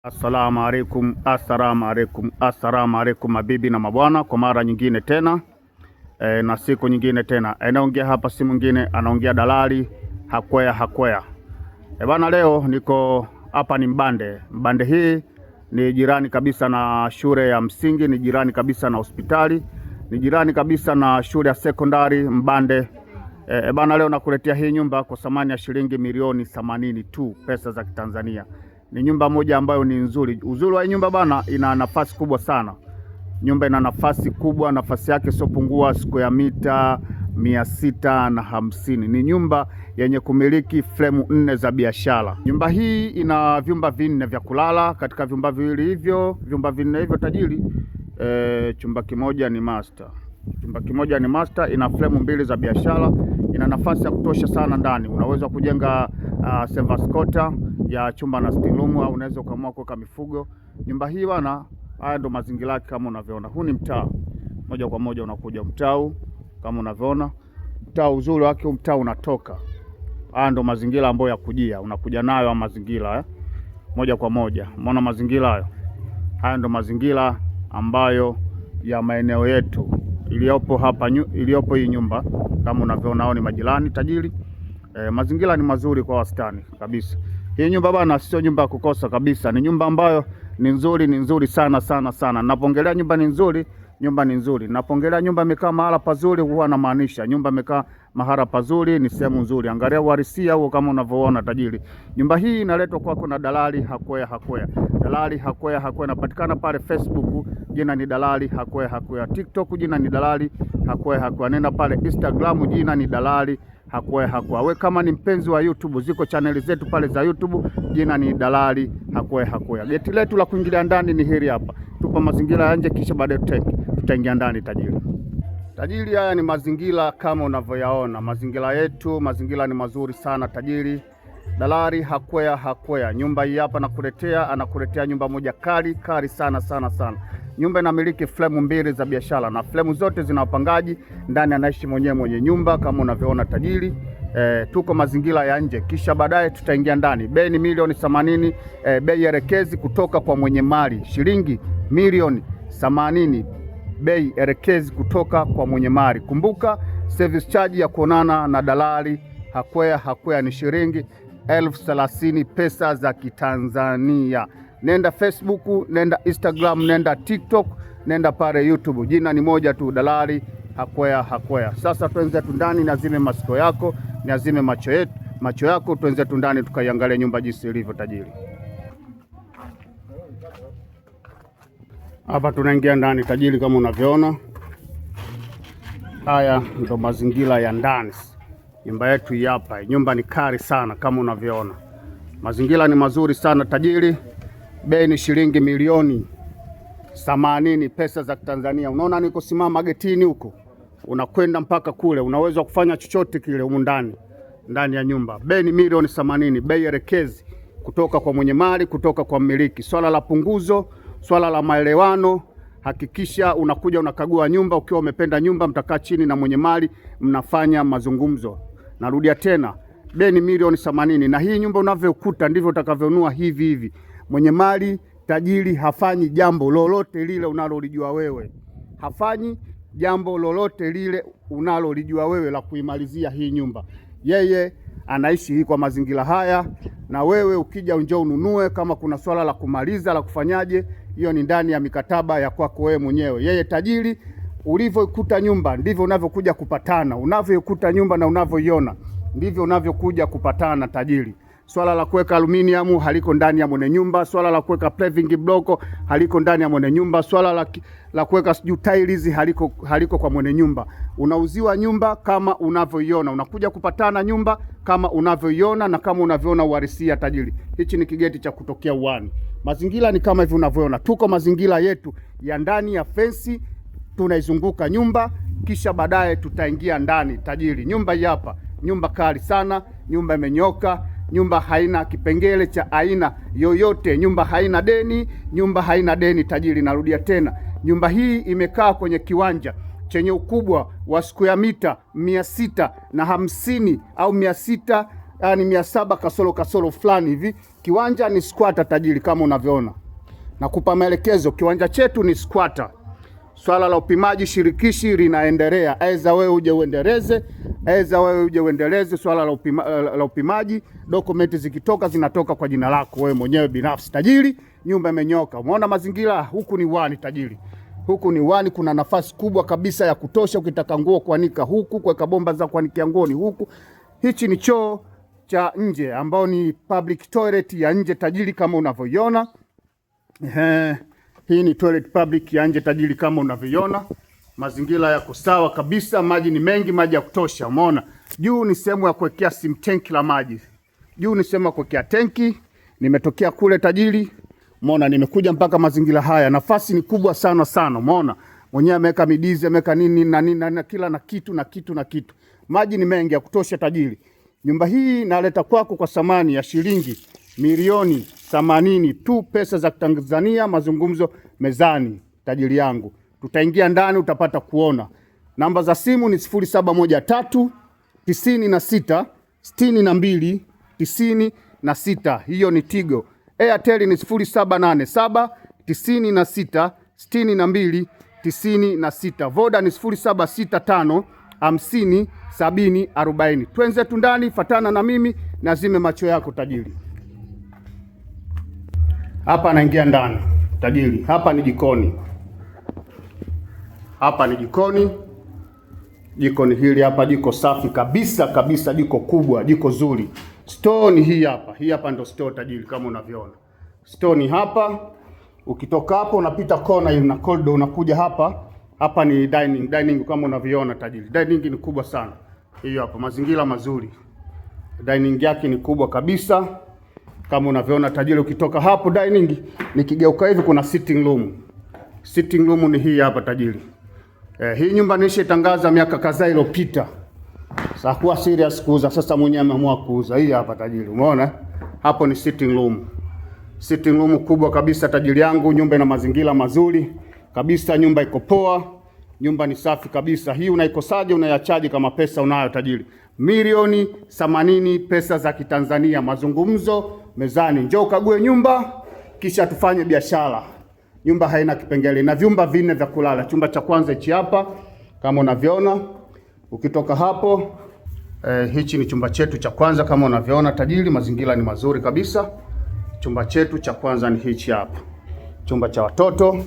Assalamu alaikum mabibi na mabwana, kwa mara nyingine tena na siku nyingine tena. Anaongea hapa si mwingine, anaongea dalali Hakwea. Bana, leo niko hapa ni Mbande. Mbande hii ni jirani kabisa na shule ya msingi, ni jirani kabisa na hospitali, ni jirani kabisa na shule ya sekondari Mbande. Bana, leo nakuletea hii nyumba kwa thamani ya shilingi milioni 80 tu pesa za Kitanzania. Ni nyumba moja ambayo ni nzuri. Uzuri wa nyumba bana, ina nafasi kubwa sana. Nyumba ina nafasi kubwa, nafasi yake sio square mita 650. Ni nyumba yenye kumiliki fremu 4 za biashara. Nyumba hii ina vyumba 4 vya kulala. Katika vyumba viwili hivyo, vyumba 4 hivyo tajiri, chumba kimoja ni master. Chumba kimoja ni master, ina fremu 2 za biashara. Ina nafasi ya kutosha sana ndani. Unaweza kujenga service quarter ya chumba na sitting room, au unaweza ukaamua kuweka mifugo. Nyumba hii bana, haya ndo mazingira yake kama unavyoona. Huu ni mtaa. Moja kwa moja unakuja mtaa kama unavyoona. Mtaa, uzuri wake mtaa unatoka. Haya ndo mazingira ambayo ya kujia. Unakuja nayo mazingira moja kwa moja. Umeona mazingira hayo? Haya ndo mazingira ambayo ya maeneo yetu iliyopo hapa, iliyopo hii nyumba kama unavyoona. Hao ni majirani tajiri. Mazingira ni mazuri kwa wastani kabisa. Hii nyumba bana sio nyumba ya kukosa kabisa. Ni nyumba ambayo ni nzuri sana. Napongelea nyumba ni nzuri, nyumba ni nzuri. Napongelea nyumba imekaa mahala pazuri, huwa namaanisha nyumba imekaa mahala pazuri, ni sehemu nzuri. Angalia uhalisia huo kama unavyoona tajiri. Nyumba hii inaletwa kwako na dalali Hakwea. Dalali Hakwea inapatikana pale Facebook, jina ni dalali Hakwea. TikTok jina ni dalali Hakwea. Nenda pale Instagram, jina ni dalali Hakwea. We kama ni mpenzi wa YouTube, ziko chaneli zetu pale za YouTube, jina ni dalali Hakwea. Geti letu la kuingilia ndani ni hili hapa. Tupa mazingira ya nje, kisha baadaye tutaingia ndani tajiri. Haya ni mazingira kama unavyoyaona. Mazingira yetu, mazingira ni mazuri sana tajiri. Dalali Hakwea. Nyumba hii hapa anakuletea nyumba moja kali sana. Nyumba inamiliki fremu 2 za biashara, na fremu zote zina wapangaji. Ndani anaishi mwenye nyumba kama unavyoona tajiri. Tuko mazingira ya nje, kisha baadaye tutaingia ndani. Bei ni milioni 80, bei elekezi kutoka kwa mwenye mali. Shilingi milioni 80, bei elekezi kutoka kwa mwenye mali. Kumbuka service charge ya kuonana na dalali Hakwea ni shilingi 30,000 pesa za Kitanzania. Nenda Facebook, nenda Instagram, nenda TikTok, nenda pale YouTube. Jina ni moja tu, dalali Hakwea. Sasa tuenze tu ndani, nazime masikio yako, nazime macho yako, tuenze tu ndani tukaiangalia nyumba jinsi ilivyo tajiri. Hapa tunaingia ndani tajiri kama unavyoona. Haya ndo mazingira ya ndani. Nyumba yetu hii hapa. Nyumba ni kali sana kama unavyoona. Mazingira ni mazuri sana tajiri. Bei ni shilingi milioni 80 pesa za Tanzania. Unaona niko simama getini huko, unakwenda mpaka kule, unaweza kufanya chochote kile humu ndani ya nyumba. Bei ni milioni 80, bei elekezi kutoka kwa mwenye mali, kutoka kwa mmiliki. Swala la punguzo, swala la maelewano, hakikisha unakuja unakagua nyumba. Ukiwa umependa nyumba, mtakaa chini na mwenye mali, mnafanya mazungumzo. Narudia tena, bei ni milioni 80, na hii nyumba unavyokuta ndivyo utakavyonunua hivi. Mwenye mali tajiri hafanyi jambo lolote lile unalolijua wewe. Hafanyi jambo lolote lile unalolijua wewe la kuimalizia hii nyumba. Yeye anaishi hii kwa mazingira haya, na wewe ukija njoo ununue. Kama kuna swala la kumaliza la kufanyaje, hiyo ni ndani ya mikataba ya kwako wewe mwenyewe. Yeye tajiri, ulivyokuta nyumba ndivyo unavyokuja kupatana. Unavyokuta nyumba na unavyoiona ndivyo unavyokuja kupatana tajiri. Swala la kuweka aluminium haliko ndani ya mwenye nyumba. Swala la kuweka paving block haliko ndani ya mwenye nyumba. Swala la kuweka tiles haliko kwa mwenye nyumba. Unauziwa nyumba kama unavyoiona. Unakuja kupatana nyumba kama unavyoiona na kama unavyoona uhalisia tajiri. Hichi ni kigeti cha kutokea uani. Mazingira ni kama hivi unavyoona. Tuko mazingira yetu ya ndani ya fence, tunaizunguka nyumba, kisha baadaye tutaingia ndani tajiri. Nyumba hii hapa, nyumba kali sana, nyumba imenyoka. Nyumba haina kipengele cha aina yoyote. Nyumba haina deni tajiri. Narudia tena, nyumba hii imekaa kwenye kiwanja chenye ukubwa wa square mita 650 au yani 700 kasoro fulani hivi. Kiwanja ni squatter tajiri, kama unavyoona. Nakupa maelekezo, kiwanja chetu ni squatter. Swala la upimaji shirikishi linaendelea, aidha wewe uje uendeleze, swala la upimaji. Dokumenti zikitoka zinatoka kwa jina lako wewe mwenyewe binafsi tajiri. Nyumba imenyoka. Umeona mazingira, huku ni wani tajiri. Huku ni wani, kuna nafasi kubwa kabisa ya kutosha. Ukitaka nguo kuanika huku, kuweka bomba za kuanikia nguo ni huku. Hichi ni choo cha nje ambao ni public toilet ya nje tajiri, kama unavyoiona. Hii ni toilet public ya nje tajiri, kama unavyoiona. Mazingira yako sawa kabisa, maji ni mengi, maji ya kutosha. Umeona juu ni sehemu ya kuwekea sim tanki la maji. Juu ni sehemu ya kuwekea tanki. Nimetokea kule tajiri, umeona, nimekuja mpaka mazingira haya. Nafasi ni kubwa sana. Umeona mwenyewe ameweka midizi, ameweka nini na kila na kitu. Maji ni mengi ya kutosha tajiri. Nyumba hii naleta kwako kwa thamani ya shilingi milioni 80 tu, pesa za Tanzania. Mazungumzo mezani tajiri yangu. Tutaingia ndani, utapata kuona. Namba za simu ni 0713 96 62 96. Hiyo ni Tigo. Airtel ni 0787 96 62 96. Voda ni 0765 50 70 40. Twenzetu ndani, fatana na mimi, nazime macho yako tajiri. Hapa naingia ndani tajiri. Hapa ni jikoni. Jikoni hili hapa, jiko safi kabisa, jiko kubwa, jiko zuri. Store ni hii hapa ndo store tajiri, kama unavyoona. Store ni hapa. Ukitoka hapo unapita kona na corridor, unakuja hapa ni dining kama unavyoona tajiri. Dining ni kubwa sana. Hiyo hapa, mazingira mazuri. Dining yake ni kubwa kabisa kama unavyoona tajiri. Ukitoka hapo dining, nikigeuka hivi kuna sitting room. Sitting room ni hii hapa tajiri. Hii nyumba nishatangaza miaka kadhaa iliyopita. Sasa kuwa serious kuuza, sasa mwenyewe ameamua kuuza. Hii hapa tajiri. Umeona? Hapo ni sitting room. Sitting room kubwa kabisa tajiri yangu. Nyumba ina mazingira mazuri kabisa, nyumba iko poa, nyumba ni safi kabisa. Hii unaikosaje? Unayachaji kama pesa unayo tajiri. Milioni 80 pesa za Kitanzania. Mazungumzo mezani. Njoo kague nyumba kisha tufanye biashara. Nyumba haina kipengele na vyumba 4 vya kulala. Chumba cha kwanza hichi hapa kama unavyoona. Ukitoka hapo hichi ni chumba chetu cha kwanza kama unavyoona tajiri. Mazingira ni mazuri kabisa. Chumba chetu cha kwanza ni hichi hapa. Chumba cha watoto.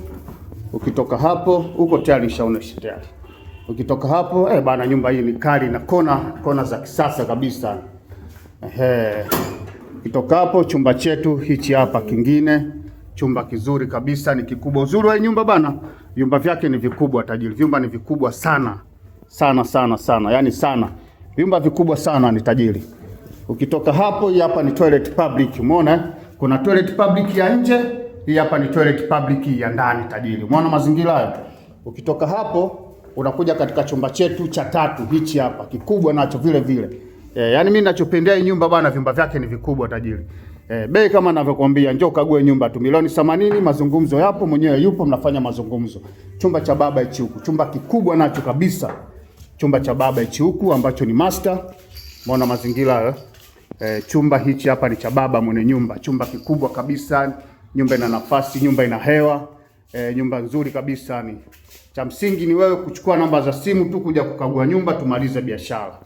Ukitoka hapo huko tayari nishaonesha tayari. Ukitoka hapo bana, nyumba hii ni kali na kona za kisasa kabisa. Ukitoka hapo chumba chetu hichi hapa kingine, chumba kizuri kabisa, ni kikubwa. Uzuri wa nyumba bana, vyumba vyake ni vikubwa tajiri. Vyumba ni vikubwa sana. Yaani sana. Vyumba vikubwa sana ni tajiri. Ukitoka hapo, hii hapa ni toilet public. Umeona? Kuna toilet public ya nje, hii hapa ni toilet public ya ndani tajiri. Umeona mazingira hayo? Ukitoka hapo unakuja katika chumba chetu cha tatu hichi hapa, kikubwa nacho vile. Yaani mimi ninachopendea hii nyumba bana, vyumba vyake ni vikubwa tajiri. Bei kama ninavyokuambia, njoo kague nyumba tu, milioni 80. Mazungumzo yapo, mwenyewe yupo, mnafanya mazungumzo. Chumba cha baba hichi huku, chumba kikubwa nacho kabisa. Chumba cha baba hichi huku ambacho ni master. Umeona mazingira chumba hichi hapa ni cha baba mwenye nyumba. Chumba kikubwa kabisa, nyumba ina nafasi, nyumba ina hewa, nyumba nzuri kabisa. Ni cha msingi ni wewe kuchukua namba za simu tu kuja kukagua nyumba, tumalize biashara.